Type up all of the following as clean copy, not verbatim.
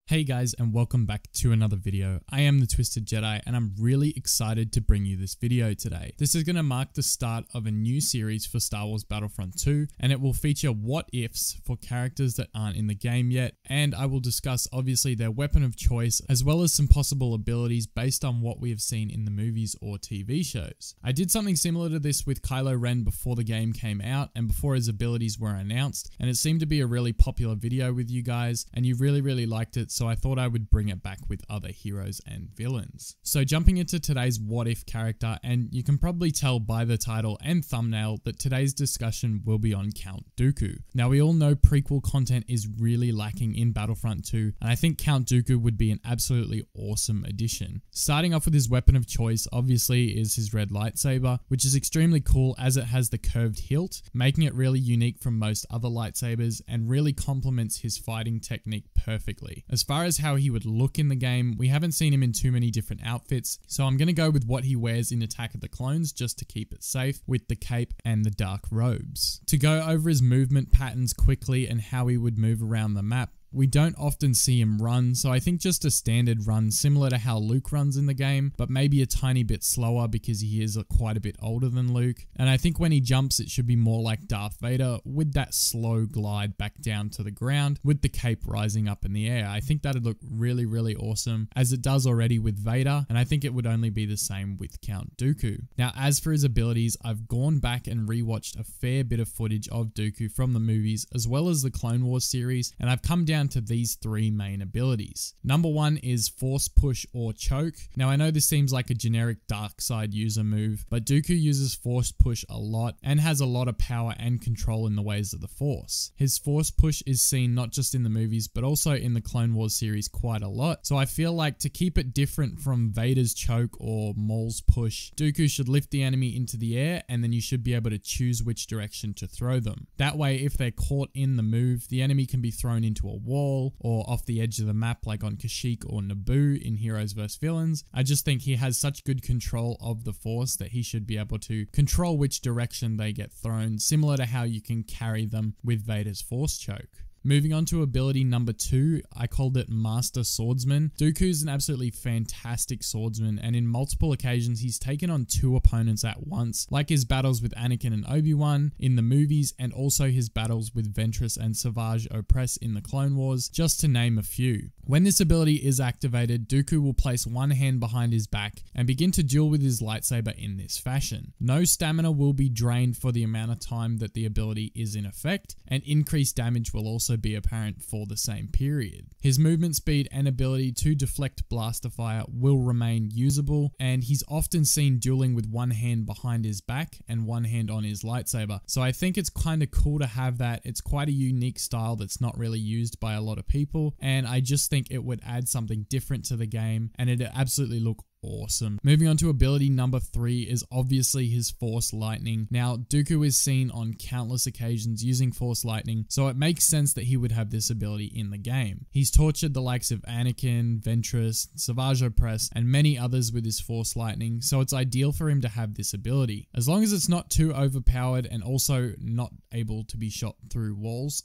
Hey guys, and welcome back to another video. I am the Twisted Jedi and I'm really excited to bring you this video today. This is going to mark the start of a new series for Star Wars Battlefront 2, and it will feature what ifs for characters that aren't in the game yet, and I will discuss obviously their weapon of choice as well as some possible abilities based on what we have seen in the movies or TV shows. I did something similar to this with Kylo Ren before the game came out and before his abilities were announced, and it seemed to be a really popular video with you guys and you really liked it, so I thought I would bring it back with other heroes and villains. So jumping into today's what if character, and you can probably tell by the title and thumbnail that today's discussion will be on Count Dooku. Now we all know prequel content is really lacking in Battlefront 2, and I think Count Dooku would be an absolutely awesome addition. Starting off with his weapon of choice obviously is his red lightsaber, which is extremely cool as it has the curved hilt, making it really unique from most other lightsabers and really complements his fighting technique perfectly. As far as how he would look in the game, we haven't seen him in too many different outfits, so I'm going to go with what he wears in Attack of the Clones just to keep it safe, with the cape and the dark robes. To go over his movement patterns quickly and how he would move around the map, we don't often see him run, so I think just a standard run similar to how Luke runs in the game, but maybe a tiny bit slower because he is quite a bit older than Luke. And I think when he jumps it should be more like Darth Vader with that slow glide back down to the ground with the cape rising up in the air. I think that'd look really awesome as it does already with Vader, and I think it would only be the same with Count Dooku. Now as for his abilities, I've gone back and rewatched a fair bit of footage of Dooku from the movies as well as the Clone Wars series, and I've come down to these three main abilities. Number one is force push or choke. Now I know this seems like a generic dark side user move, but Dooku uses force push a lot and has a lot of power and control in the ways of the force. His force push is seen not just in the movies but also in the Clone Wars series quite a lot, so I feel like to keep it different from Vader's choke or Maul's push, Dooku should lift the enemy into the air and then you should be able to choose which direction to throw them. That way if they're caught in the move, the enemy can be thrown into a wall or off the edge of the map like on Kashyyyk or Naboo in Heroes vs Villains. I just think he has such good control of the force that he should be able to control which direction they get thrown, similar to how you can carry them with Vader's force choke. Moving on to ability number 2, I called it Master Swordsman. Dooku's an absolutely fantastic swordsman, and in multiple occasions he's taken on 2 opponents at once, like his battles with Anakin and Obi-Wan in the movies, and also his battles with Ventress and Savage Opress in the Clone Wars, just to name a few. When this ability is activated, Dooku will place one hand behind his back and begin to duel with his lightsaber in this fashion. No stamina will be drained for the amount of time that the ability is in effect, and increased damage will also be apparent for the same period. His movement speed and ability to deflect blaster fire will remain usable, and he's often seen dueling with one hand behind his back and one hand on his lightsaber. So I think it's kind of cool to have that. It's quite a unique style that's not really used by a lot of people, and I just think it would add something different to the game and it'd absolutely look awesome. Moving on to ability number 3 is obviously his Force Lightning. Now, Dooku is seen on countless occasions using Force Lightning, so it makes sense that he would have this ability in the game. He's tortured the likes of Anakin, Ventress, Savage Opress, and many others with his Force Lightning, so it's ideal for him to have this ability. As long as it's not too overpowered and also not able to be shot through walls.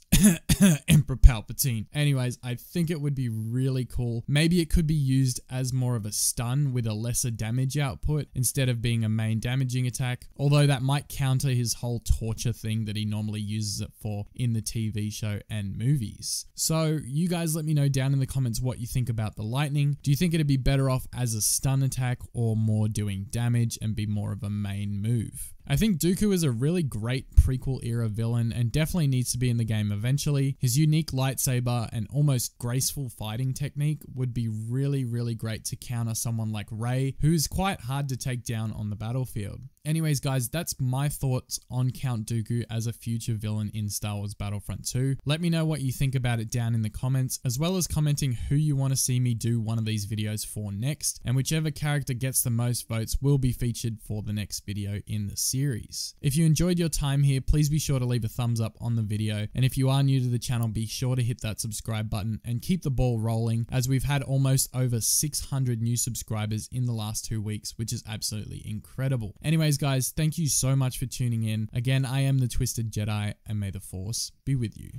Emperor Palpatine. Anyways, I think it would be really cool. Maybe it could be used as more of a stun with a lesser damage output instead of being a main damaging attack, although that might counter his whole torture thing that he normally uses it for in the TV show and movies. So you guys let me know down in the comments what you think about the lightning. Do you think it'd be better off as a stun attack or more doing damage and be more of a main move? I think Dooku is a really great prequel era villain and definitely needs to be in the game eventually. His unique lightsaber and almost graceful fighting technique would be really great to counter someone like Rey, who is quite hard to take down on the battlefield. Anyways guys, that's my thoughts on Count Dooku as a future villain in Star Wars Battlefront 2. Let me know what you think about it down in the comments, as well as commenting who you want to see me do one of these videos for next, and whichever character gets the most votes will be featured for the next video in the series. If you enjoyed your time here, please be sure to leave a thumbs up on the video, and if you are new to the channel, be sure to hit that subscribe button and keep the ball rolling, as we've had almost over 600 new subscribers in the last 2 weeks, which is absolutely incredible. Anyways guys, thank you so much for tuning in. Again, I am the Twisted Jedi, and may the Force be with you.